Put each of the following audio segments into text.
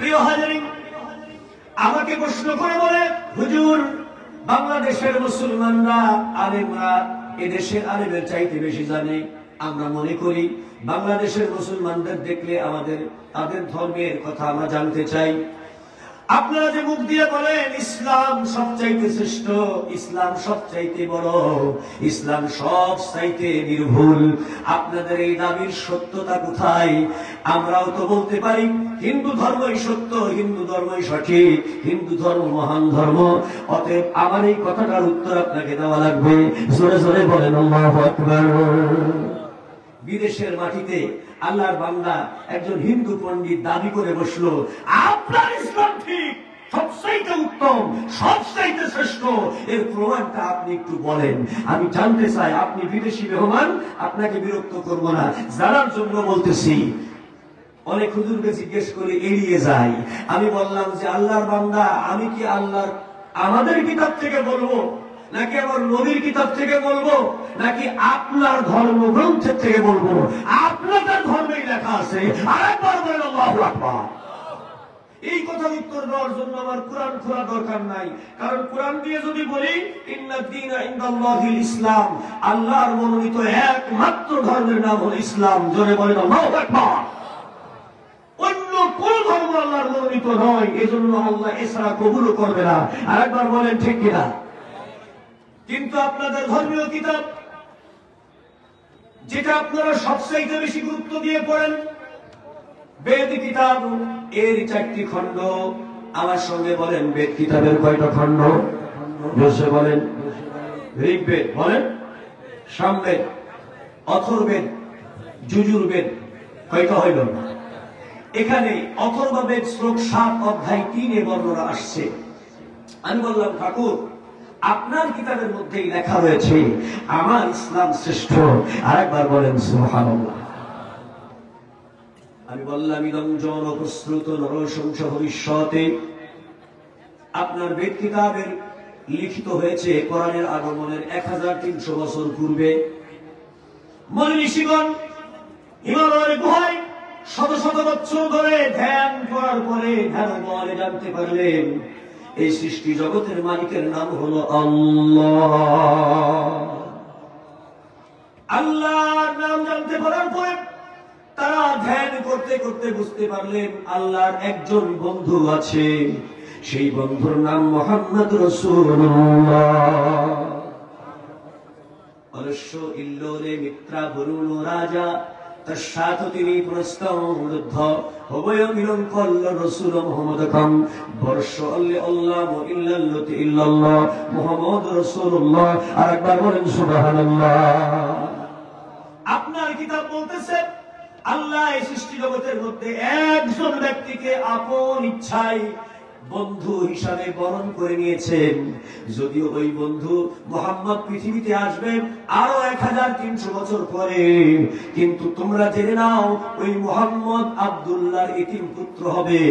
প্রিয় হাজারিন, আমাকে প্রশ্ন করে বলে, হুজুর বাংলাদেশের মুসলমানরা আলেমরা এদেশের আলেমের চাইতে বেশি জানে। আমরা মনে করি বাংলাদেশের মুসলমানদের দেখলে আমাদের তাদের ধর্মের কথা আমরা জানতে চাই। আপনারা যে মুখ দিয়ে বলেন ইসলাম সবচাইতে শ্রেষ্ঠ, ইসলাম সবচাইতে বড়, ইসলাম সবচাইতে নির্ভুল, আপনাদের এই দাবির সত্যতা কোথায়? আমরাও তো বলতে পারি হিন্দু ধর্মই সত্য, হিন্দু ধর্মই সঠিক, হিন্দু ধর্ম মহান ধর্ম। অতএব আমার এই কথাটার উত্তর আপনাকে দেওয়া লাগবে। জোরে জোরে বলেন আল্লাহু আকবার। বিদেশের মাটিতে আল্লাহর বান্দা একজন হিন্দু পণ্ডিত দাবি করে বসলো, আপনার ইসলাম ঠিক, সবচাইতে উত্তম, সবচাইতে শ্রেষ্ঠ, এর প্রমাণটা আপনি একটু বলেন। আমি জানতে চাই, আপনি বিদেশি মেহমান, আপনাকে বিরক্ত করব না, জানার জন্য বলতেছি। অনেক হুজুরকে জিজ্ঞেস করে এড়িয়ে যায়। আমি বললাম যে আল্লাহর বান্দা, আমি কি আল্লাহর আমাদের কিতাব থেকে বলবো, নাকি আমার নবীর কিতাব থেকে বলবো, নাকি আপনার ধর্মগ্রন্থের থেকে বলবো? আপনাদের ধর্মেই লেখা আছে। আরেকবার বলেন আল্লাহু আকবার। এই কথার উত্তর দেওয়ার জন্য আমার কোরআন খোলা দরকার নাই, কারণ কোরআন দিয়ে যদি বলি ইন্নাদ-দীনা ইনদাল্লাহিল ইসলাম, আল্লাহর মনোনীত একমাত্র ধর্মের নাম হলো ইসলাম। জোরে বলেন আল্লাহু আকবার। অন্য কোন ধর্ম আল্লাহর মনোনীত নয়, এজন্য আল্লাহ এছাড়া কবুলও করবে না। আরেকবার বলেন ঠিক কিনা? কিন্তু আপনাদের ধর্মীয় কিতাব, যেটা আপনারা সবচাইতে বেশি গুরুত্ব দিয়ে পড়েন, বেদ কিতাব, এর 4টি খণ্ড। আমার সঙ্গে বলেন, বেদ কিতাবের কয়টা খণ্ড? জোরে বলেন। ঋগ্বেদ বলেন, সামবেদ, অথর্ববেদ, যজুর্বেদ, কয়টা হইল? এখানে অথর্ববেদ শ্লোক 7 অধ্যায় 3 বর্ণনা আসছে। আমি বললাম, ঠাকুর আপনার কিতাবের মধ্যেই লেখা রয়েছে আমার ইসলাম শ্রেষ্ঠ। আরেকবার বলেন সুবহানাল্লাহ। আমি বললাম, ইদং জন প্রস্তুত নরসংস ভবিষ্যতে, আপনার বেদ কিতাবের লিখিত হয়েছে কোরআনের আগমনের 1300 বছর পূর্বে। মুনি ঋষিগণ হিমালয়ের গুহায় শত শত বছর ধরে ধ্যান করার পরে ধ্যান বলে জানতে পারলেন এই সৃষ্টি জগতের মালিকের নাম হলো আল্লাহ। আল্লাহর নাম জানতে পারার পরে তারা ধ্যান করতে করতে বুঝতে পারলেন আল্লাহর একজন বন্ধু আছে, সেই বন্ধুর নাম মুহাম্মদ রাসূলুল্লাহ। অলস্য ইল্লোরে মিত্রা বরুণ রাজা তৎসাত তিনি প্রস্তমরুদ্ধ হবয় মিলন কল্ল রসুল মুহাম্মদ খান বর্ষ আল্লাহ ইল্লাল্লাহু ইল্লাল্লাহ মুহাম্মদ রাসূলুল্লাহ। আরেকবার বলেন সুবহানাল্লাহ। আপনার কিতাব বলতেছে আল্লাহ এই সৃষ্টি জগতের মধ্যে একজন ব্যক্তিকে আপন ইচ্ছায় বন্ধু হিসাবে বরণ করে নিয়েছেন। যদিও ওই বন্ধু মুহাম্মদ পৃথিবীতে আসবেন আরো 1300 বছর পরে, কিন্তু তোমরা জেনে নাও ওই মুহাম্মদ আব্দুল্লাহর এতিম পুত্র হবে।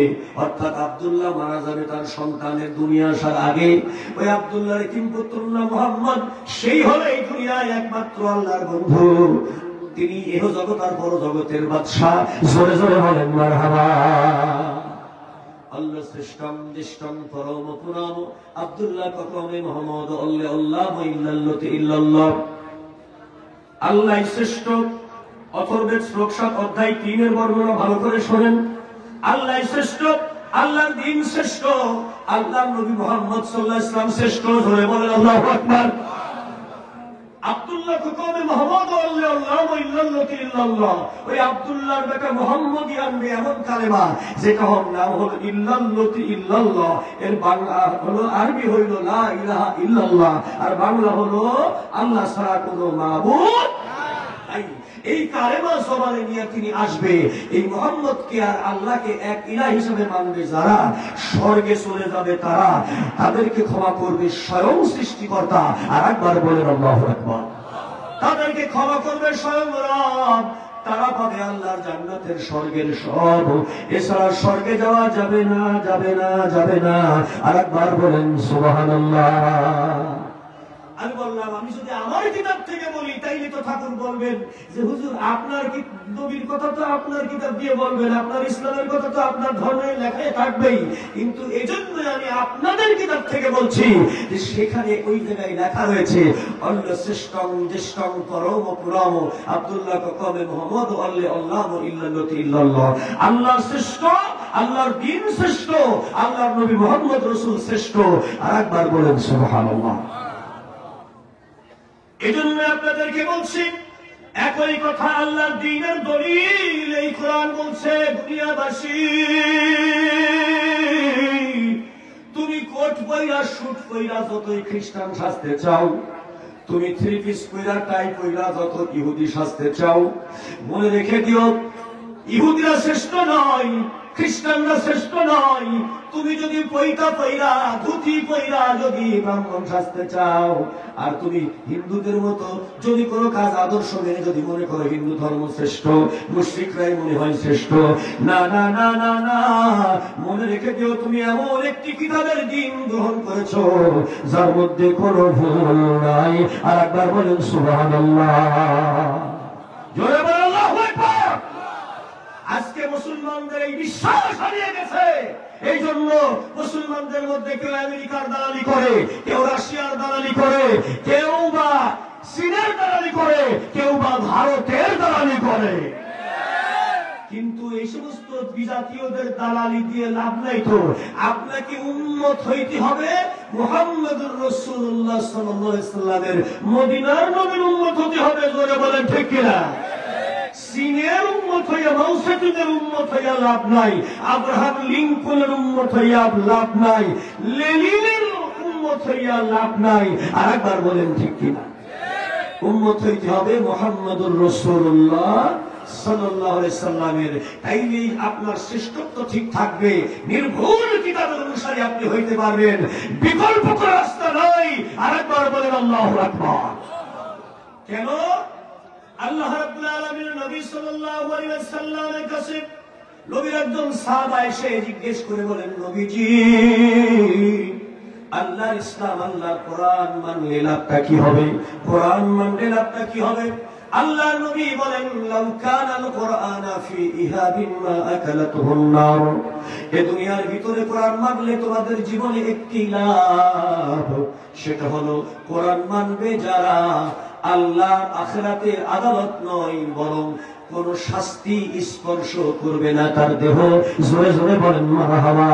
অর্থাৎ আব্দুল্লাহ মারা যাবে তার সন্তানের দুনিয়া আসার আগে। ওই আব্দুল্লাহর এতিম পুত্র না মুহাম্মদ, সেই হলো এই দুনিয়ায় একমাত্র আল্লাহর বন্ধু। তিনি এহ জগৎ আর পর জগতের বাদশা। জোরে জোরে বলেন মারহাবা। আল্লাহ শ্রেষ্ঠম জ্যেষ্ঠম পরম পুরাম আব্দুল্লাহ ককমে মুহাম্মদ আল্লাহ ইল্লাল্লাহু ইল্লাল্লাহ। আল্লাহ শ্রেষ্ঠ। অথর্ববেদ শ্লোক 7 অধ্যায় 3 বর্ণনা ভালো করে শোনেন। আল্লাহ শ্রেষ্ঠ, আল্লাহর দ্বীন শ্রেষ্ঠ, আল্লাহর নবী মুহাম্মদ সাল্লাল্লাহু আলাইহি ওয়াসাল্লাম শ্রেষ্ঠ। জোরে বলেন আল্লাহু আকবার। আব্দুল্লাহ ককমে মুহাম্মদ আল্লাহ ইল্লাল্লাহু ইল্লাল্লাহ। ওই আব্দুল্লাহর বেটা মুহাম্মদই আনবে এমন কালেমা যেটা নাম হলো ইল্লাল্লাহু ইল্লাল্লাহ। এর বাংলা হলো, আরবি হইল লা ইলাহা ইল্লাল্লাহ, আর বাংলা হলো আল্লাহ ছাড়া কোনো মাবুদ নাই। এই কালেমা জবানে নিয়ে তিনি আসবে। এই মুহাম্মদকে আর আল্লাহকে এক ইলাহ হিসেবে মানবে যারা, স্বর্গে চলে যাবে তারা, তাদেরকে ক্ষমা করবে স্বয়ং সৃষ্টিকর্তা। আর একবার বলেন আল্লাহু আকবার। তাদেরকে ক্ষমা করবে স্বয়ং রব। তারা পাবে আল্লাহর জান্নাতের স্বর্গের সব। এছাড়া স্বর্গে যাওয়া যাবে না, যাবে না, যাবে না। আর একবার বলেন সুবহানাল্লাহ। আমি বললাম, আমি যদি আমার কিতাব থেকে বলি তাইলে তো ঠাকুর বলবেন যে হুজুর আপনার নবীর কথা তো আপনার কিতাব দিয়ে বলবেন, আপনার ইসলামের কথা তো আপনার ধর্মের লেখায় থাকবেই, কিন্তু এই জন্য আমি আপনাদের কিতাব থেকে বলছি যে সেখানে ওই জায়গায় লেখা রয়েছে অন্য শ্রেষ্ঠং জ্যেষ্ঠং পরম পুরম আব্দুল্লাহ কমে মোহাম্মদ আল্লাহ ইল্লাল্লাহ। আল্লাহ শ্রেষ্ঠ, আল্লাহর দ্বীন শ্রেষ্ঠ, আল্লাহর নবী মুহাম্মদ রাসূল শ্রেষ্ঠ। আর একবার বলেন সুবহানাল্লাহ। এজন্য আপনাদেরকে বলছি একই কথা, আল্লাহর দ্বীনের দলিল এই কোরআন বলছে, দুনিয়াবাসী তুমি কোট পয়রা শুট পয়রা যতই খ্রিস্টান সাজতে চাও, তুমি থ্রি পিস পয়রা টাই পয়রা যত ইহুদি সাজতে চাও, মনে রেখে দিও ইহুদিরা শ্রেষ্ঠ নয়, খ্রিস্টানরা শ্রেষ্ঠ নয়। তুমি যদি পৈতা পৈরা ধুতি পৈরা যদি ব্রাহ্মণ সাজতে চাও, আর তুমি হিন্দুদের মতো যদি কোনো কাজ আদর্শ মেনে যদি মনে করো হিন্দু ধর্ম শ্রেষ্ঠ, মুশরিকরাই মনে হয় শ্রেষ্ঠ, না না না না না, মনে রেখে দিও তুমি এমন একটি কিতাবের দিন গ্রহণ করেছো যার মধ্যে কোনো ভুল নাই। আর একবার বলেন সুবহানাল্লাহ, জোরে বলেন আল্লাহু আকবার। আজকে মুসলমানদের এই বিশ্বাস হারিয়ে গেছে, এই জন্য মুসলমানদের মধ্যে কেউ আমেরিকার দালালি করে, কেউ রাশিয়ার দালালি করে, কেউ বা চীনের দালালি করে, কেউ বা ভারতের দালালি করে। কিন্তু এই সমস্ত বিজাতীয়দের দালালি দিয়ে লাভ নাই। তো আপনাকে উম্মত হইতে হবে মুহাম্মদুর রাসূলুল্লাহ সাল্লাল্লাহু আলাইহি ওয়াসাল্লামের, মদিনার নবীর উম্মত হতে হবে। জোরে বলেন ঠিক কিনা? চীনের উম্মত হইয়া, মাউসেতুদের উম্মত হইয়া লাভ নাই, আব্রাহাম লিঙ্কনের উম্মত হইয়া লাভ নাই, লেনিনের উম্মত হইয়া লাভ নাই। আর একবার বলেন ঠিক কিনা? উম্মত হইতে হবে মুহাম্মদুর রাসূলুল্লাহ সাল্লাল্লাহু আলাইহি সাল্লামের। তাইলেই আপনার শ্রেষ্ঠত্ব ঠিক থাকবে, নির্ভুল কিতাবের অনুসারী আপনি হইতে পারবেন, বিকল্প কোনো রাস্তা নাই। আর একবার বলেন আল্লাহু আকবার। কেন? আল্লাহ রাব্বুল আলামিন নবী সাল্লাল্লাহু আলাইহি ওয়াসাল্লামের কাছে নবীর একজন সাহাবা এসে জিজ্ঞেস করে বলেন, নবীজি আল্লাহর ইসলাম, আল্লাহর কোরআন মানলে লাভটা কি হবে? কোরআন মানলে লাভটা কি হবে? আল্লাহর নবী বলেন, লাউ কানাল কুরআনা ফি ইহাবিন মা আকালাতুহুন নার। এই দুনিয়ার ভিতরে কোরআন মানলে তোমাদের জীবনে একটি লাভ, সেটা হলো কোরআন মানবে যারা আল্লাহ আখিরাতের আদালত নয়, বরং কোন শাস্তি স্পর্শ করবে না তার দেহ। জোরে জোরে বলেন মারহাবা।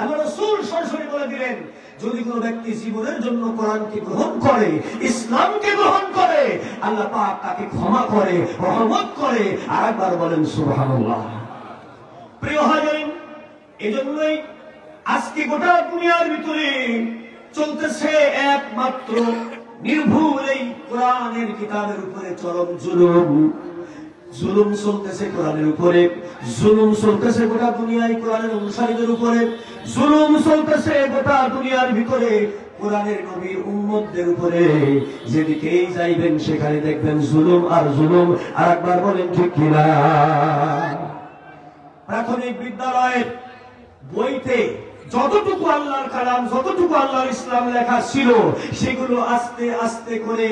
আল্লাহ রাসূল সরাসরি বলে দিলেন, যদি কোন ব্যক্তি জীবনের জন্য কোরআনকে গ্রহণ করে, ইসলামকে গ্রহণ করে, আল্লাহ পাক তাকে ক্ষমা করে, রহমত করে। আর একবার বলেন সুবহানাল্লাহ। প্রিয় হাজিরিন, এজন্যই আজকে গোটা দুনিয়ার ভিতরে চলতেছে একমাত্র নির্ভুল এই কোরআনের কিতাবের উপরে চরম জুলুম। জুলুম চলতেছে কোরআনের উপরে, জুলুম চলতেছে গোটা দুনিয়ায় কোরআনের অনুসারীদের উপরে, জুলুম চলতেছে গোটা দুনিয়ার ভিতরে কোরআনের নবীর উম্মতদের উপরে। যেদিকেই যাইবেন সেখানে দেখবেন জুলুম আর জুলুম। আর একবার বলেন ঠিক কিনা? প্রাথমিক বিদ্যালয়ের বইতে যতটুকু আল্লাহর কালাম, যতটুকু আল্লাহর ইসলাম লেখা ছিল, সেগুলো আস্তে আস্তে করে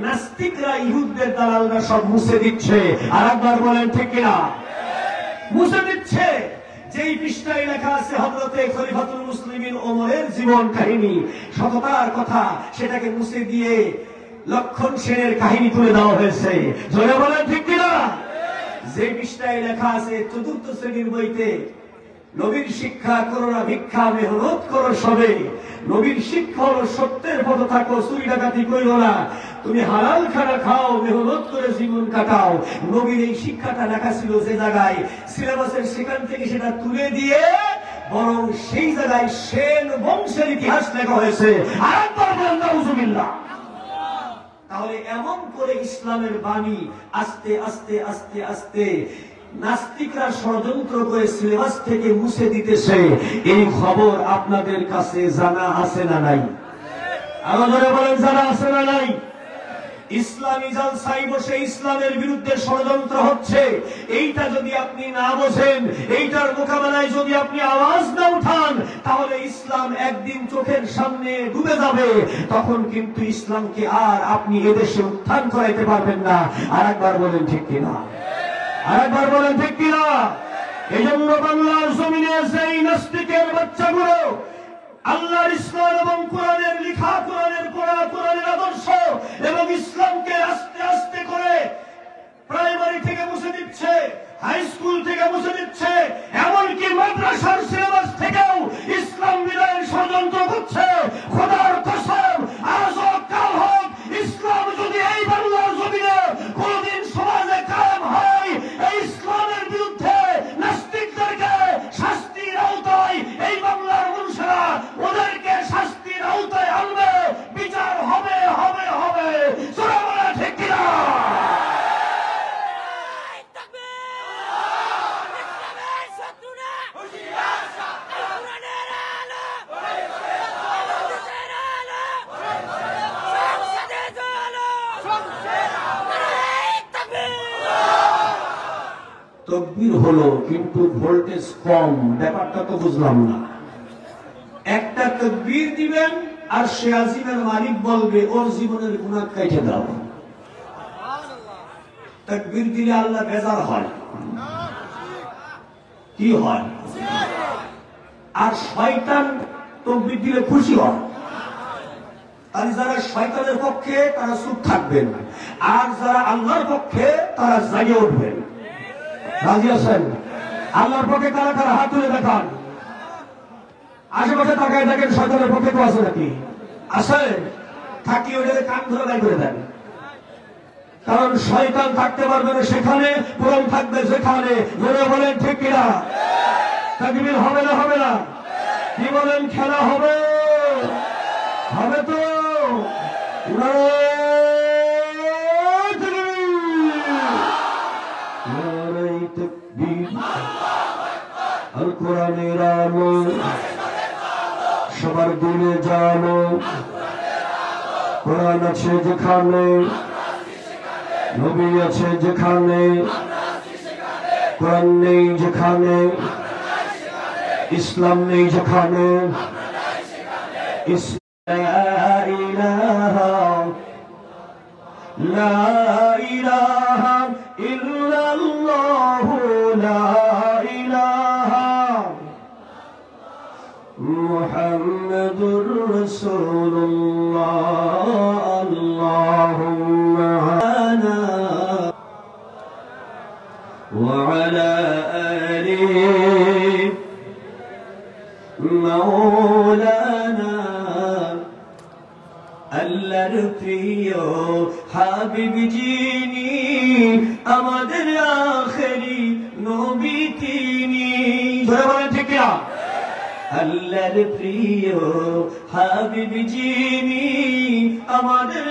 নাস্তিকরা, ইহুদদের দালালরা সব মুছে দিচ্ছে। আর একবার বলেন ঠিক কিনা? মুছে দিচ্ছে। যেই পৃষ্ঠায় লেখা আছে হযরতে খলিফাতুল মুসলিমিন ওমরের জীবন কাহিনী, সততার কথা, সেটাকে মুছে দিয়ে লক্ষণ সেনের কাহিনী তুলে দেওয়া হয়েছে। জোরে বলেন ঠিক কিনা? যে পৃষ্ঠায় লেখা আছে চতুর্থ শ্রেণীর বইতে, নবীর শিক্ষা করো না ভিক্ষা, মেহনত করো সবে। নবীর শিক্ষা হলো সত্যের পথে থাকো, চুরি ডাকাতি করিও না, তুমি হালাল খানা খাও, মেহনত করে জীবন কাটাও। নবীর এই শিক্ষাটা লেখা ছিল যে জায়গায়, সিলেবাসের সেখান থেকে সেটা তুলে দিয়ে বরং সেই জায়গায় সেন বংশের ইতিহাস লেখা হয়েছে। আর একবার বলেন নাউজুবিল্লাহ। তাহলে এমন করে ইসলামের বাণী আস্তে আস্তে আস্তে আস্তে নাস্তিকরা ষড়যন্ত্র করে সিলেবাস থেকে মুছে দিতেছে। এই খবর আপনাদের কাছে জানা আছে না নাই? আরো জোরে বলেন, জানা আছে না নাই? ইসলামী জালসায় বসে ইসলামের বিরুদ্ধে ষড়যন্ত্র হচ্ছে, এইটা যদি আপনি না বোঝেন, এইটার মোকাবেলায় যদি আপনি আওয়াজ না উঠান, তাহলে ইসলাম একদিন চোখের সামনে ডুবে যাবে। তখন কিন্তু ইসলামকে আর আপনি এদেশে উত্থান করাইতে পারবেন না। আরেকবার বলেন ঠিক কিনা? আরেকবার বলেন ঠিক কিনা? এই জন্য বাংলার জমিনে সেই নাস্তিকের বাচ্চাগুলো আল্লাহর ইসলাম এবং কোরআনের লিখা, কোরআনের পড়া, কোরআনের আদর্শ এবং ইসলামকে আস্তে আস্তে করে প্রাইমারি থেকে মুছে দিচ্ছে, হাই স্কুল থেকে মুছে দিচ্ছে, এমনকি মাদ্রাসার সিলেবাস থেকেও ইসলাম বিদায়ের ষড়যন্ত্র করছে। খোদার কসম, আজ হোক কাল হোক, ইসলাম যদি এই বাংলার জমিনে কোনদিন সমাজে কায়েম হয়, এই ইসলামের বিরুদ্ধে নাস্তিকদেরকে শাস্তির আওতায় এই বাংলার মানুষেরা ওদেরকে শাস্তির আওতায় আনবে, বিচার হবে হবে হবে। সূরা বলা ঠিক কিনা? তকবীর হলো কিন্তু ভোল্টেজ কম, ব্যাপারটা তো বুঝলাম না। একটা তকবীর দিবেন আর সে আজিমের মালিক বলবে ওর জীবনের গুনাহ কাইটে দাও। তকবীর দিলে আল্লাহ বেজার হয়, কি হয়? আর শয়তান তকবীর দিলে খুশি হয়। আর যারা শয়তানের পক্ষে তারা চুপ থাকবেন, আর যারা আল্লাহর পক্ষে তারা জাগিয়ে উঠবেন। রাজি আছেন? আল্লাহর পক্ষে কারা কারা হাত তুলে দেখান। আশেপাশে তাকায় দেখেন শয়তানের পক্ষে কেউ আছে নাকি? আছে? থাকি ওদের কান ধরে বাই করে দেন। কারণ শয়তান থাকতে পারবে না সেখানে, পুরন থাকবে সেখানে। জোরে বলেন ঠিক কিনা? তাকবীর হবে না হবে না? কি বলেন? খেলা হবে? হবে তো? আর কোরআনের আলো সবার দিলে জানো, কোরআন আছে যেখানে, নবী আছে যেখানে, কোরআন নেই যেখানে, ইসলাম নেই যেখানে, লা ইলাহা ইল্লাল্লাহু লা ইলাহা মুহাম্মাদুর রাসূলুল্লাহ। আল্লাহুম্মা আনা ওয়া আলা আলিহি মাওলানা। আল্লাহর প্রিয় হাবিব যিনি, আমাদের আখেরি নবী তিনি। বলেন ঠিক কিনা? আল্লাহর প্রিয় হাবিব যিনি, আমাদের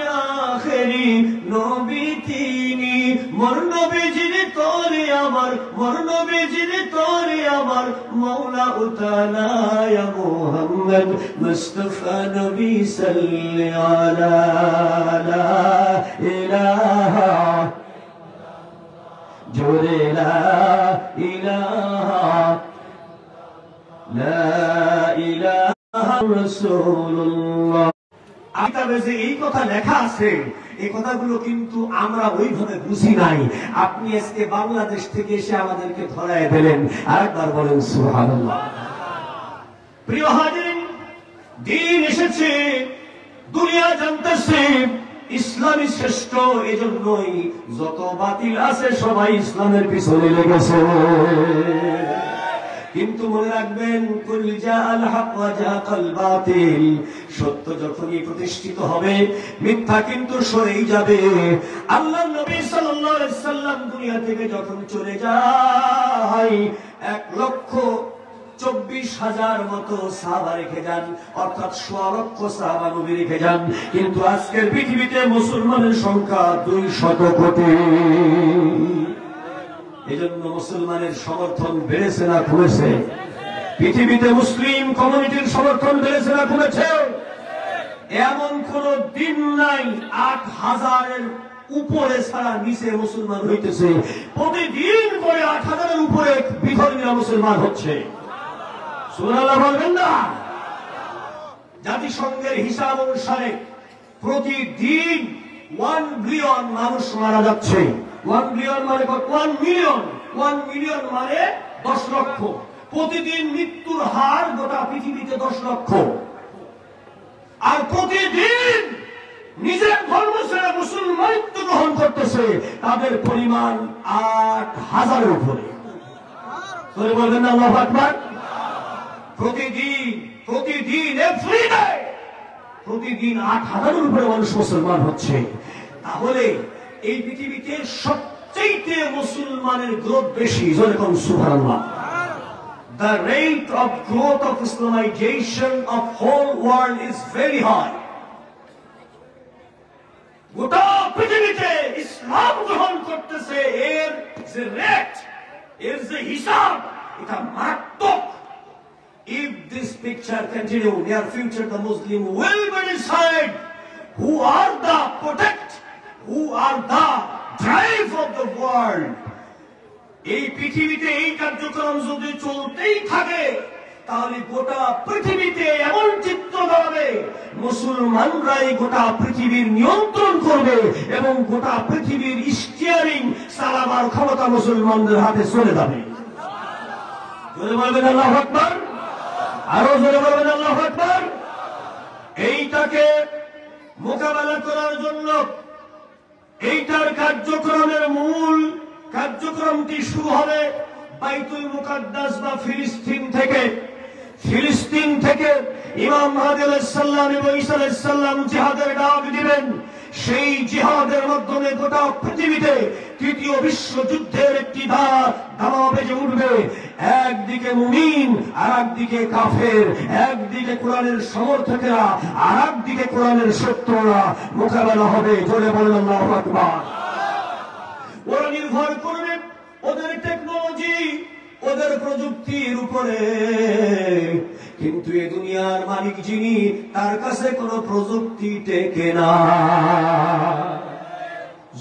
আখেরি নবী তিনি। মোর নবীজির তোরে আমার, মোর নবীজির তোরে আমার মওলা উতালা ইয়া মুহাম্মদ মুস্তাফা নবী সাল্লি আলা লা ইলাহা জোরে লা ইলাহা লা ইলাহা রাসূলুল্লাহ। কিতাবে যে এই কথা লেখা আছে, এই কথাগুলো কিন্তু আমরা ওইভাবে বুঝি নাই। আপনি আজকে বাংলাদেশ থেকে এসে আমাদেরকে ধরায় দিলেন। আরেকবার বলেন সুবহানাল্লাহ। প্রিয় হাজিরিন, দিন এসেছে, দুনিয়া জানতেছে ইসলামই শ্রেষ্ঠ। এজন্যই যত বাতিল আছে সবাই ইসলামের পিছনে লেগেছে। কিন্তু মনে রাখবেন, কুল জাআল হক ওয়া জাআল বাতিল, সত্য যখনই প্রতিষ্ঠিত হবে মিথ্যা কিন্তু সরেই যাবে। আল্লাহর নবী সাল্লাল্লাহু আলাইহি সাল্লাম দুনিয়া থেকে যখন চলে যায় 1,24,000 মতো সাহাবা রেখে যান, অর্থাৎ 1.5 লক্ষ সাহাবা নবী রেখে যান। কিন্তু আজকের পৃথিবীতে মুসলমানের সংখ্যা 200 কোটি। এজন্য মুসলমানের সমর্থন বেড়েছে না কমেছে? পৃথিবীতে মুসলিম কমিউনিটির সমর্থন বেড়েছে না কমেছে? এমন কোন দিন নাই ৮,০০০-এর উপরে ছাড়া নিচে মুসলমান হইতেছে। প্রতিদিন করে ৮,০০০-এর উপরে বিধর্মীরা মুসলমান হচ্ছে। সুবহানাল্লাহ বলবেন না? জাতিসংঘের হিসাব অনুসারে প্রতিদিন 1 বিলিয়ন মানুষ মারা যাচ্ছে। 1 বিলিয়ন মানে 1 মিলিয়ন, 1 মিলিয়ন মানে 10 লক্ষ। প্রতিদিন মৃত্যুর হার গোটা পৃথিবীতে 10 লক্ষ। আর প্রতিদিন নিজের ধর্ম ছেড়ে মুসলমানিত্ব গ্রহণ করতেছে তাদের পরিমাণ ৮,০০০-এর উপরে। বলবেন না আল্লাহু আকবার? প্রতিদিন এভরিডে প্রতিদিন ৮,০০০-এর উপরে মানুষ মুসলমান হচ্ছে। তাহলে এই পৃথিবীতে সবচেয়ে মুসলমানের গ্রোথ বেশি। যেরকম সুবহানাল্লাহ। The rate of growth of Islamization of whole world is very high. গোটা পৃথিবীতে ইসলাম গ্রহণ করতেছে, এর যে রেট, এর যে হিসাব, এটা মারাত্মক। If this picture continue, near future the Muslim will be decide who are the protect, who are the drive of the world. এই পৃথিবীতে এই কার্যক্রম যদি চলতেই থাকে তাহলে গোটা পৃথিবীতে এমন চিত্র দাঁড়াবে মুসলমানরাই গোটা পৃথিবীর নিয়ন্ত্রণ করবে এবং গোটা পৃথিবীর স্টিয়ারিং চালাবার ক্ষমতা মুসলমানদের হাতে চলে যাবে। জোরে বলবেন আল্লাহু আকবার? আরো জোরে বলবেন আল্লাহু আকবার? এইটাকে মোকাবেলা করার জন্য এইটার কার্যক্রমের মূল কার্যক্রমটি শুরু হবে বাইতুল মুকাদ্দাস বা ফিলিস্তিন থেকে। ফিলিস্তিন থেকে ইমাম মাহদী আলাইহিস সালাম এবং ঈসা আলাইহিস সালাম জিহাদের ডাক দিবেন। সেই জিহাদের মাধ্যমে গোটা পৃথিবীতে তৃতীয় বিশ্বযুদ্ধের একটি ধামা বেজে উঠবে। একদিকে মুমিন আর একদিকে কাফের, একদিকে কোরআনের সমর্থকেরা আর একদিকে কোরআনের শত্রুরা, মোকাবেলা হবে। জোরে বলেন আল্লাহু আকবার। ওরা নির্ভর করবে ওদের টেকনোলজি, ওদের প্রযুক্তির উপরে। কিন্তু এই দুনিয়ার মালিক যিনি, তার কাছে কোনো প্রযুক্তি টেকে না।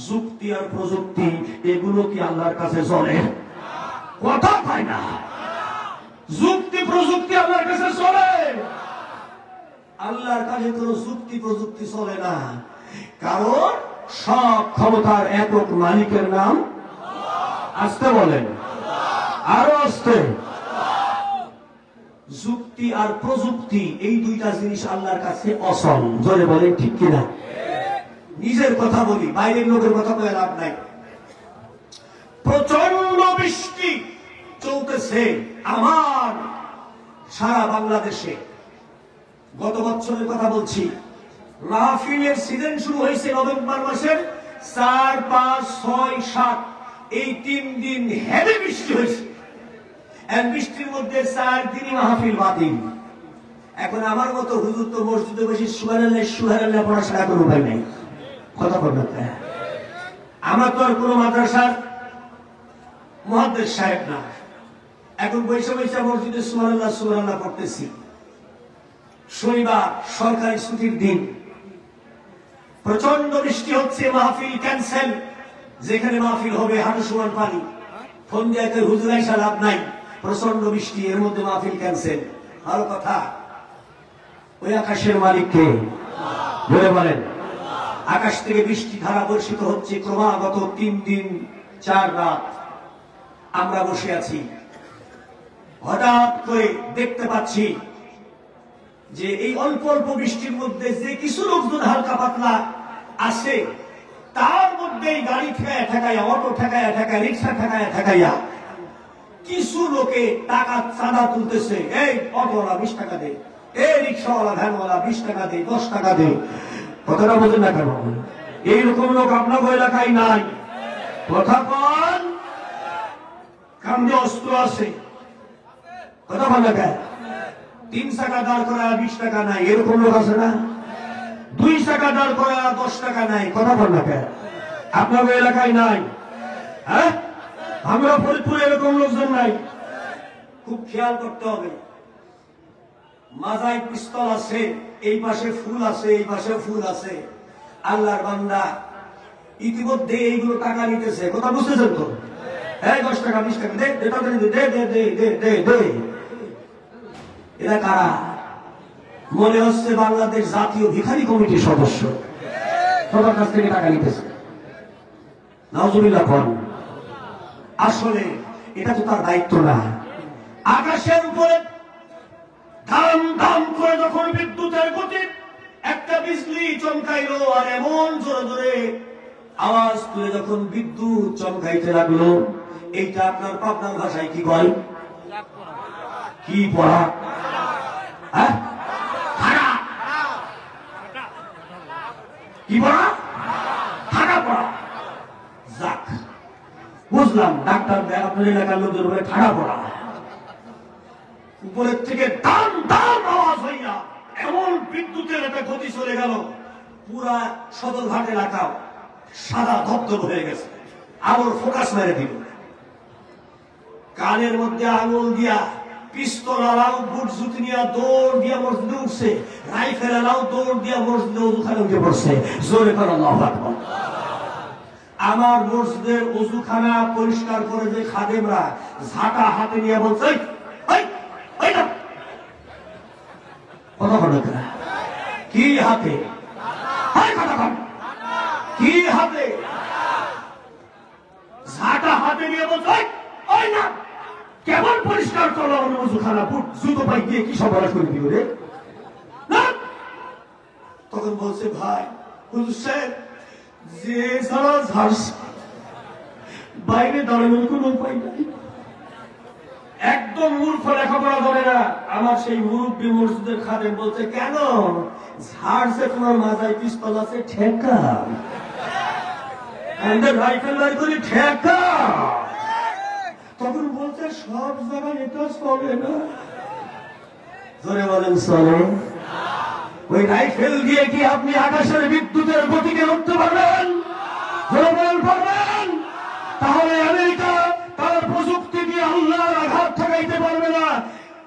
যুক্তি আর প্রযুক্তি এগুলো কি আল্লাহর কাছে চলে? কথা পায় না। যুক্তি প্রযুক্তি আল্লাহর কাছে চলে? আল্লাহর কাছে কোনো যুক্তি প্রযুক্তি চলে না। কারণ সব ক্ষমতার একক মালিকের নাম আসতে বলেন, আরো আসতে। যুক্তি আর প্রযুক্তি এই দুইটা জিনিস আল্লাহর কাছে অচল। জোরে বলেন ঠিক কিনা? নিজের কথা বলি, বাইরের লোকের কথা বলে লাভ নাই। প্রচন্ড বৃষ্টি চলতেছে আমার সারা বাংলাদেশে। গত বছরের কথা বলছি, মাহফিলের সিজন শুরু হয়েছে নভেম্বর মাসের 4, 5, 6, 7 এই 3 দিন হেভি বৃষ্টি হয়েছে। এক বৃষ্টির মধ্যে 4 দিনই মাহফিল বাতিল। এখন আমার মতো হুজুর তো মসজিদে বসে সুবহানাল্লাহ পড়া ছাড়া কোনো উপায় নেই। কথা বলবেন না? আমরা তো আর কোনো মাদ্রাসার মুহাদ্দিস সাহেব না। এখন বৈশা মসজিদে সুবহানাল্লাহ পড়তেছি। শনিবার সরকারি ছুটির দিন, প্রচন্ড বৃষ্টি হচ্ছে, মাহফিল ক্যান্সেল। যেখানে মাহফিল হবে হাঁটু সমান পানি। ফোন দিয়ে হুজুর আইসা লাভ নাই, প্রচন্ড বৃষ্টি, এর মধ্যে মাহফিল ক্যান্সেল। ভালো কথা। ওই আকাশের মালিক কে? বলে বলেন। আকাশ থেকে বৃষ্টি ধারা বর্ষিত হচ্ছে ক্রমাগত 3 দিন 4 রাত। আমরা বসে আছি, হঠাৎ করে দেখতে পাচ্ছি যে এই অল্প অল্প বৃষ্টির মধ্যে যে কিছু লোকজন হালকা পাতলা আসে, তার মধ্যেই গাড়ি ঠেকায় ঠেকাইয়া, অটো ঠেকাইয়া ঠেকায়, রিক্সা ঠেকাইয়া ঠেকাইয়া কিছু লোকে টাকা চাঁদা তুলতেছে। এই অটোওয়ালা 20 টাকা দে, এই রিক্সাওয়ালা ভ্যানওয়ালা 20 টাকা দে, 10 টাকা দে। কথাটা বোঝেন না কেন? এইরকম লোক আপনার এলাকায় নাই? কথা বল। কান্দে অস্ত্র আছে, কথা বল না কেন? 3 টাকা দাঁড় করা 20 টাকা নাই, এরকম লোক আছে না? 2 টাকা দাঁড় করা 10 টাকা নাই, কথা বল না কেন? আপনার এলাকায় নাই? হ্যাঁ, আমরা ফরিদপুরে এরকম লোকজন নাই। খুব খেয়াল করতে হবে। মাজায় পিস্তল আছে, এই পাশে ফুল আছে, এই পাশে ফুল আছে। আল্লাহর বান্দা ইতিমধ্যে এইগুলো টাকা নিতেছে, কথা বুঝতেছেন তো? হ্যাঁ, 10 টাকা 20 টাকা দে দে দে দে দে দে দে। এরা কারা? মনে হচ্ছে বাংলাদেশ জাতীয় ভিখারি কমিটির সদস্য, সবার কাছ থেকে টাকা নিতেছে। নাউজুবিল্লাহ কোন। আসলে এটা তো তার দায়িত্ব না। আকাশের উপরে ধাম ধাম করে যখন বিদ্যুতের গতি একটা বিজলি চমকাইলো, আর এমন জোরে জোরে আওয়াজ তুলে যখন বিদ্যুৎ চমকাইতে লাগলো, এইটা আপনার পাবনার ভাষায় কি বল? কি পড়া? হ্যাঁ, কি পড়া? ঠাডা পড়া। যাক, বুঝলাম ডাক্তার আপনার এলাকার লোকদের উপরে ঠাডা পড়া। উপরের থেকে দাম দাম আওয়াজ হইয়া এমন বিদ্যুতের একটা গতি চলে গেল, পুরা সদরঘাট এলাকাও সাদা ধবধব হয়ে গেছে। আবার ফোকাস মেরে দিল। কানের মধ্যে আঙুল দিয়া পিস্তল আলাও বুট জুতি নিয়ে দৌড় দিয়া মসজিদে উঠছে, রাইফেল আলাও দৌড় দিয়া মসজিদে ওযুখানে উঠে পড়ছে। জোরে করে আল্লাহু আকবার। আমার মসজিদের ওযুখানা পরিষ্কার করে যে খাদেমরা ঝাঁটা হাতে নিয়ে বলছে, কি হাতে? কি হাতে? ঝাঁটা হাতে নিয়ে বলছে, ওই না কেমন পরিষ্কার করলো আমার ওযুখানা, বুট জুতো পাই দিয়ে কি সর্বনাশ করে দিল রে। তখন বলছে, ভাই হুজুর সাহেব, যে সারা ঝাড়ছে বাইরে দাঁড়ানোর কোনো উপায় নাই। একদম মূর্খ, লেখাপড়া করে না। আমার সেই মুরব্বী মসজিদের খাদেম বলছে, কেন ঝাড়ছে? তোমার মাথায় পিস্তল আছে, ঠেকা রাইফেল বার করে ঠেকা। তখন বলছে, সব জায়গায় এটা চলে না। ধরে বলেন চলে? ওই রাইফেল দিয়ে কি আপনি আকাশের বিদ্যুতের গতিকে রুখতে পারবেন? ধরে বলেন পারবেন? তাহলে আমেরিকা তার প্রযুক্তি দিয়ে আল্লাহর আঘাত ঠেকাইতে পারবে না।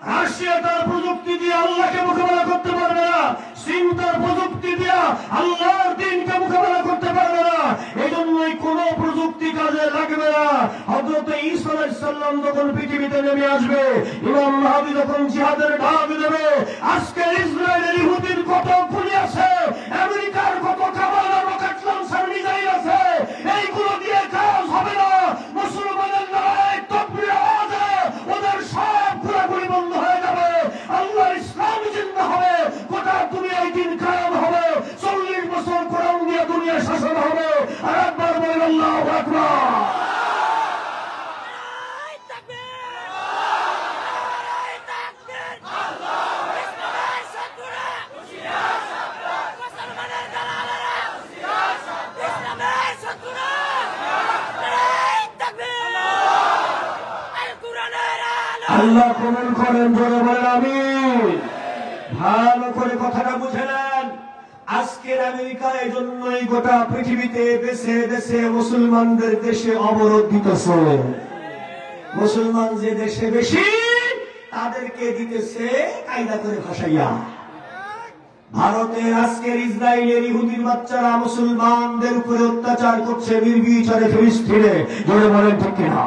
রাশিয়া তার প্রযুক্তি দিয়ে আল্লাহকে মোকাবেলা করতে পারবে না। চীন তার প্রযুক্তি দিয়ে আল্লাহর দ্বীনকে মোকাবেলা করতে পারবে না। এই জন্যই কোন প্রযুক্তি কাজে লাগবে না। হযরত ঈসা আলাইহিস সালাম যখন পৃথিবীতে নেমে আসবে, ইমাম মাহদী যখন জিহাদের ডাক দেবে, আজকে ইসরায়েলের ইহুদির কত গুলি আছে, আমেরিকার কত কামান রকেট লঞ্চার মিসাইল আছে, এইগুলো দিয়ে কাজ হবে না। মুসলমানের নারায়ে তাকবীর আওয়াজে ওদের সব ঘোরাঘুরি বন্ধ হয়ে যাবে। আল্লাহর ইসলাম জিন্দা হবে, গোটা দুনিয়ায় দিন কায়েম হবে, 40 বছর কোরআন দিয়ে দুনিয়া শাসন হবে। আর একবার বলেন আল্লাহু আকবার। আল্লাহ কবুল করেন, জোরে বলেন আমিন। ভালো করে কথাটা বুঝে নেন। আজকের আমেরিকা এই জন্যই গোটা পৃথিবীতে দেশে দেশে মুসলমানদের দেশে অবরোধ দিতেছে। মুসলমান যে দেশে বেশি তাদেরকে দিতেছে কায়দা করে ভাসাইয়া। ভারতের আজকের ইসরায়েলের ইহুদির বাচ্চারা মুসলমানদের উপরে অত্যাচার করছে নির্বিচারে ফিলিস্তিনে। জোরে বলেন ঠিক কিনা?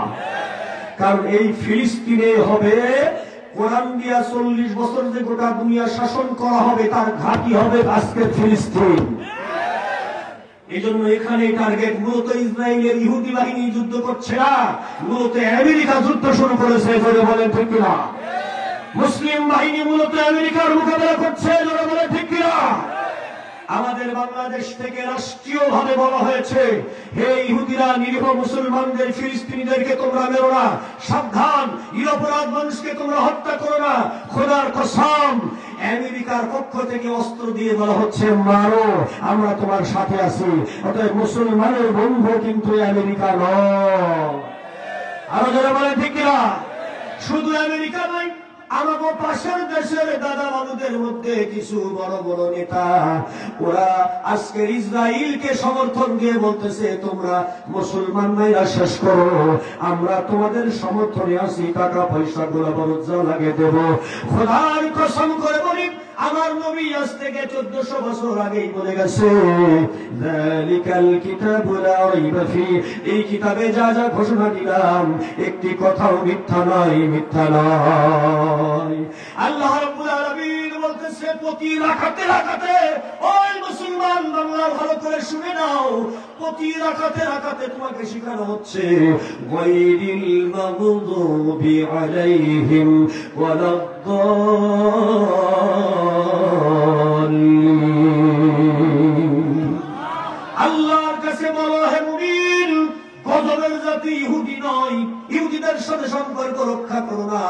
কারণ এই ফিলিস্তিনে হবে কোরআন দিয়া 40 বছর যে গোটা দুনিয়া শাসন করা হবে, তার ঘাঁটি হবে আজকের ফিলিস্তিন। এই জন্য এখানে টার্গেট মূলত ইসরায়েলের ইহুদি বাহিনী যুদ্ধ করছে না, মূলত আমেরিকা যুদ্ধ শুরু করেছে। জোরে বলেন ঠিক কিনা? মুসলিম বাহিনী মূলত আমেরিকার মোকাবেলা করছে। জোরে বলেন ঠিক কিনা? আমাদের বাংলাদেশ থেকে রাষ্ট্রীয়ভাবে বলা হয়েছে, হে ইহুদিরা, নিরীহ মুসলমানদের ফিলিস্তিনিদেরকে তোমরা মেরো না, সাবধান, নিরপরাধ মানুষকে তোমরা হত্যা করো না। খোদার কসম, আমেরিকার পক্ষ থেকে অস্ত্র দিয়ে বলা হচ্ছে, মারো, আমরা তোমার সাথে আছি। অতএব মুসলমানের বন্ধু কিন্তু আমেরিকা নয়। আরো যারা বলেন ঠিক কিনা? শুধু আমেরিকা নয়, আমাকে পাশের দেশের দাদা বাবুদের মধ্যে কিছু বড় বড় নেতা, ওরা আজকের ইসরায়েলকে সমর্থন দিয়ে বলতেছে তোমরা মুসলমান ভাইরা শেষ করো, আমরা তোমাদের সমর্থনে আছি, টাকা পয়সা গোলা বরজ যা লাগে দেব। খোদার কসম করে বলি, আমার নবী আজ থেকে 1400 বছর আগেই বলে গেছে, যালিকাল কিতাবু লা রাইবা ফি, এই কিতাবে যা যা ঘোষণা দিলাম একটি কথাও মিথ্যা নয়, মিথ্যা নয়। আল্লাহ রাব্বুল আলামিন বলতেছে প্রতি রাকাতে রাকাতে, ওই মুসলমান বাংলা ভালো করে শুনে নাও, প্রতি রাকাতে রাকাতে তোমাকে শেখানো হচ্ছে গায়রিল মাগদুবি আলাইহিম ওয়ালাদ-দাল্লিন। আল্লাহর কাছে বলো, হে মুমিন, গজবের জাতি ইহুদি নয়, ইহুদিদের সাথে সম্পর্ক রক্ষা করো না,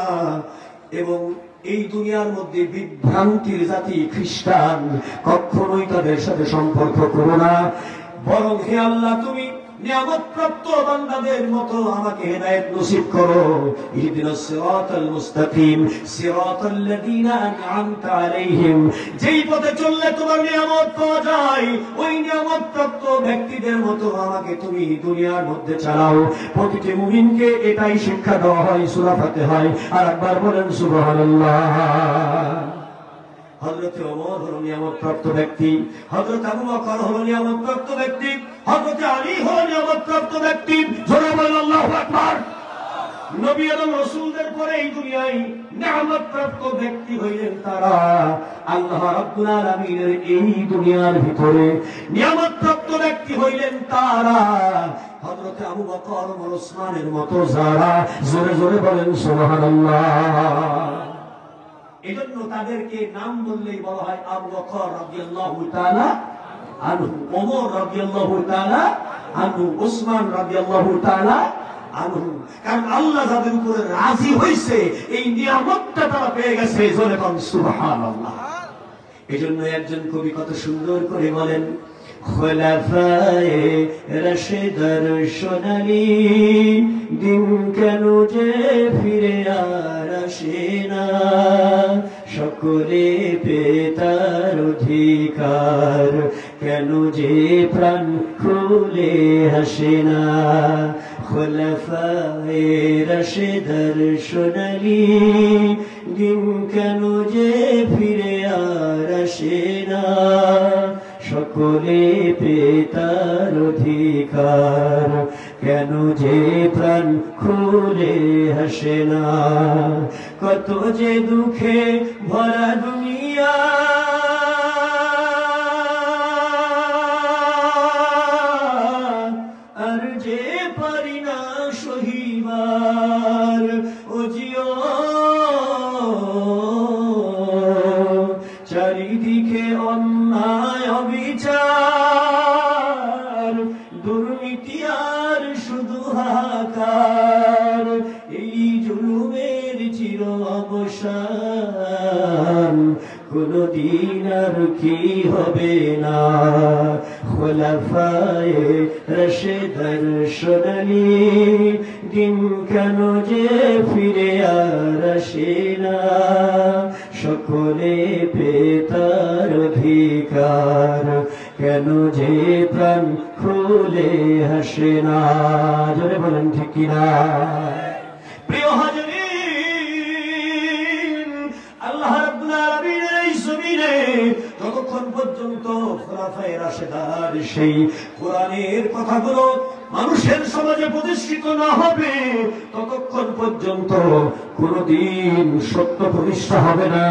এবং এই দুনিয়ার মধ্যে বিভ্রান্তির জাতি খ্রিস্টান, কখনোই তাদের সাথে সম্পর্ক করো না, বরং হে আল্লাহ তুমি নিয়ামত প্রাপ্ত বান্দাদের মতো আমাকে হেদায়েত নসিব করো। ইহদিনাস সিরাতাল মুস্তাকিম সিরাতাল লাযিনা আন'আমতা আলাইহিম, যেই পথে চললে তোমার নিয়ামত পাওয়া যায়, ওই নিয়ামত প্রাপ্ত ব্যক্তিদের মতো আমাকে তুমি দুনিয়ার মধ্যে চালাও। প্রতিটি মুমিনকে এটাই শিক্ষা দেওয়া হয় সূরা ফাতিহায়। আর একবার বলেন সুবহানাল্লাহ। হযরত ওমর হলো নিয়ামত প্রাপ্ত ব্যক্তি, হযরত আবু বকর হলো নিয়ামত প্রাপ্ত ব্যক্তি, হযরত আলী হলো নিয়ামত প্রাপ্ত ব্যক্তি। জোরে বলেন আল্লাহু আকবার। নবী এবং রাসূলদের পরে এই দুনিয়ায় নিয়ামত প্রাপ্ত ব্যক্তি হইলেন তারা। আল্লাহ রাব্বুল আলামিনের এই দুনিয়ার ভিতরে নিয়ামত প্রাপ্ত ব্যক্তি হইলেন তারা, হযরত আবু বকর ও ওসমানের মতো যারা। জোরে জোরে বলেন সুবহানাল্লাহ। এজন্য তাদেরকে নাম বললেই বলা হয় আবু বকর রাদিয়াল্লাহু তাআলা আনহু, ওমর রাদিয়াল্লাহু তাআলা আনহু, ওসমান রাদিয়াল্লাহু তাআলা আনহু। কারণ আল্লাহ যাদের উপরে রাজি হইছে এই নিয়ামতটা তারা পেয়ে গেছে। জোরে বলেন সুবহানাল্লাহ। এজন্য একজন কবি কত সুন্দর করে বলেন, খোলাফায়ে রাশিদার সোনালী দিন কেন যে ফিরে আর আসে না, সকলে পেতার অধিকার কেন যে প্রাণ খুলে হাসে না। খোলাফায়ে রাশিদার সোনালী দিন কেন যে ফিরে আর আসে না, সকলে পেতার অধিকার কেন যে প্রাণ খুলে হাসে না। কত যে দুঃখে ভরা দুনিয়া, আর যে পারি না সহিবার। ও জিও চারিদিকে অন্যায় অবিচার, দুর্নীতি আর শুধু হাহাকার, এই জুলুমের চির অবসান কোনদিন আর কি হবে না। খোলাফায়ে রাশিদার সোনালী দিন কেন যে ফিরে আর আসে না, সকলে পেতার অধিকার কেন যে প্রাণ খুলে হাসে না। জোরে বলেন ঠিক কিনা? প্রিয় হাজিরিন, আল্লাহ রাব্বুল আলামিনের এই জমিনে যতক্ষণ পর্যন্ত খোলাফায়ে রাশিদার সেই কোরআনের কথাগুলো মানুষের সমাজে প্রতিষ্ঠিত না হবে, ততক্ষণ পর্যন্ত কোনদিন সত্য প্রতিষ্ঠা হবে না।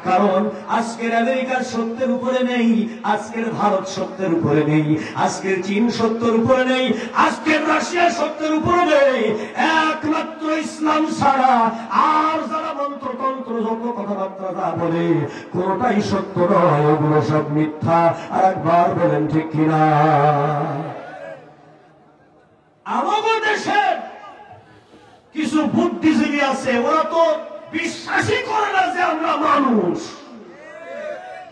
কারণ আজকের আমেরিকার সত্যের উপরে নেই, আজকের ভারত সত্যের উপরে নেই, আজকের চীন সত্যের উপরে নেই, আজকের রাশিয়া সত্যের উপরে নেই। একমাত্র ইসলাম ছাড়া আর যারা মন্ত্রতন্ত্র যত কথাবার্তা তা বলে কোনটাই সত্য নয়, ওগুলো সব মিথ্যা। আর একবার বলেন ঠিক কিনা? আমাদের দেশের কিছু বুদ্ধিজীবী আছে, ওরা তো বিশ্বাসই করে না যে আমরা মানুষ।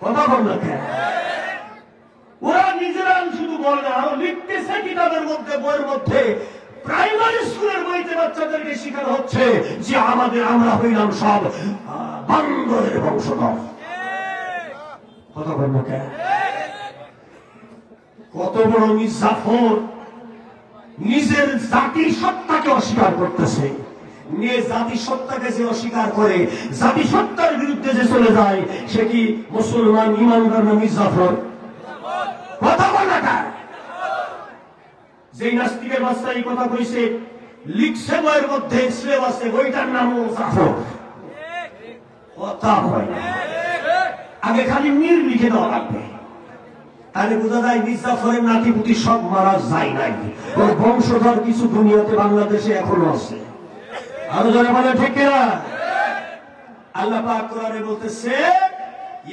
কথা বল না কেন? ওরা নিজেরা শুধু বলে না, আরো লিখতেছে কিতাবের মধ্যে, বইয়ের মধ্যে। প্রাইমারি স্কুলের বইতে বাচ্চাদেরকে শেখানো হচ্ছে যে আমরা হইলাম সব বান্দরের বংশধর। কথা বলবো কেন? কত বড় মির্জাফর নিজের জাতিসত্তাকে অস্বীকার করতেছে। নিয়ে জাতিসত্তাকে যে অস্বীকার করে, জাতিসত্তার বিরুদ্ধে যে চলে যায়, সে কি মুসলমান ইমানদার না মির্জাফর? কথা বলে না। যেই নাস্তিকের বাচ্চা এই কথা কইছে, লিখছে বইয়ের মধ্যে, সিলেবাসে বইটার নাম জাফর। কথা হয় না, আগে খালি মীর লিখে দেওয়া লাগবে, তাহলে বোঝা যায় মির্জাফরের নাতিপুতি সব মারা যায় নাই। ওর বংশধর কিছু দুনিয়াতে বাংলাদেশে এখনো আছে। আরো জনে বলে ঠিক কিনা? আল্লাহ পাক কোরআনে বলতেছে,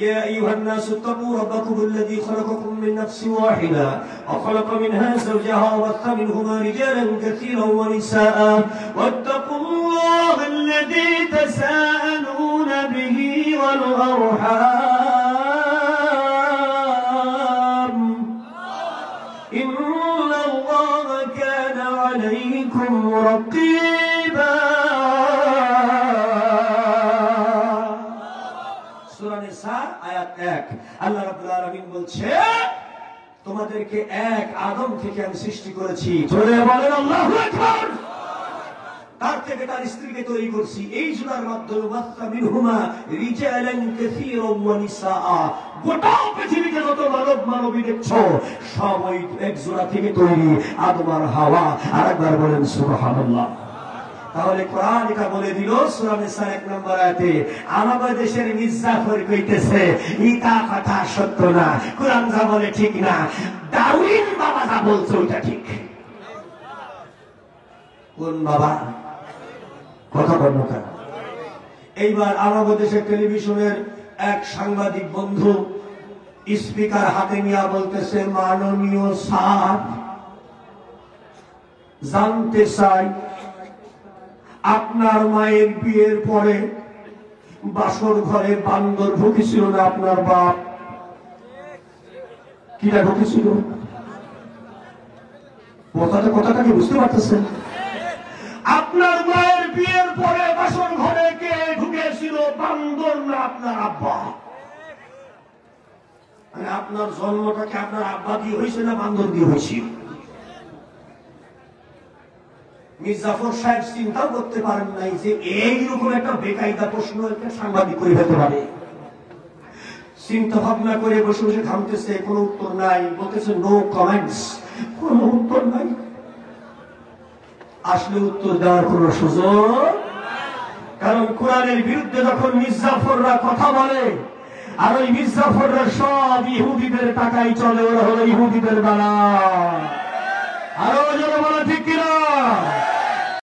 ইয়া আইয়ুহান নাসু তাকু রাব্বাকুমুল্লাযী খালাকাকুম মিন নাফসিন ওয়াহিদা ওয়া খালাকা মিনহা যাওজাহা ওয়া বাথা মিনহুমা রিজালান কাসীরান ওয়া নিসাআ ওয়াত্তাকুল্লাহাল্লাযী তাসাআলুনা বিহি ওয়াল আরহাম ইন্নাল্লাহা কানা আলাইকুম রাকীবা। আল্লাহ রাব্বুল আলামিন বলছে, তোমাদেরকে এক আদম থেকে আমি সৃষ্টি করেছি। জোরে বলেন আল্লাহু আকবার। তার থেকে তার স্ত্রীকে তৈরি করছি। এই জোড়ার মাধ্যমে বাথা মিনহুমা রিজালান কাসীরান ওয়া নিসাআ। গোটা পৃথিবীতে যত মানব মানবী দেখছো, সব ওই এক জোড়া থেকে তৈরি, আদম আর হাওয়া। আরেকবার বলেন সুবহানাল্লাহ। তাহলে কোরআন এটা বলে দিল সূরা নিসা 1 নম্বর আয়াতে, আমাদের দেশের মির্জাফর কইতেছে ইটা কথা সত্য না, কোরআন যা বলে ঠিক না, ডারউইন বাবা যা বলছে ওটা ঠিক। কোন বাবা? কথা বলবো কেন? এইবার আমাদের দেশের টেলিভিশনের এক সাংবাদিক বন্ধু স্পিকার হাতে নিয়ে বলতেছে, মাননীয় স্যার, জানতে চাই আপনার মায়ের বিয়ের পরে বাসর ঘরে বান্দর ঢুকেছিল না আপনার বাপ? কিরা ঢুকেছিল? কথাটাকে বুঝতে পারতেছেন? আপনার মায়ের বিয়ের পরে বাসর ঘরে কে ঢুকেছিল? বান্দর না আপনার আব্বা? মানে আপনার জন্মটাকে আপনার আব্বা দিয়ে হয়েছে না বান্দর দিয়ে হয়েছিল? মির্জাফর সাহেব চিন্তা করতে পারেন নাই যে এইরকম একটা বেকায়দা প্রশ্ন একটা সাংবাদিক করে ফেলতে পারে। চিন্তা ভাবনা করে বসে বসে ঘামতেছে, কোনো উত্তর নাই, বলতেছে নো কমেন্টস, কোনো উত্তর নাই। আসলে উত্তর দেওয়ার কোন সুযোগ, কারণ কোরআনের বিরুদ্ধে যখন মির্জাফররা কথা বলে, আর ওই মির্জাফররা সব ইহুদিদের টাকায় চলে, ওরা হলো ইহুদিদের দ্বারা। আরো যেন বলে ঠিক কিনা?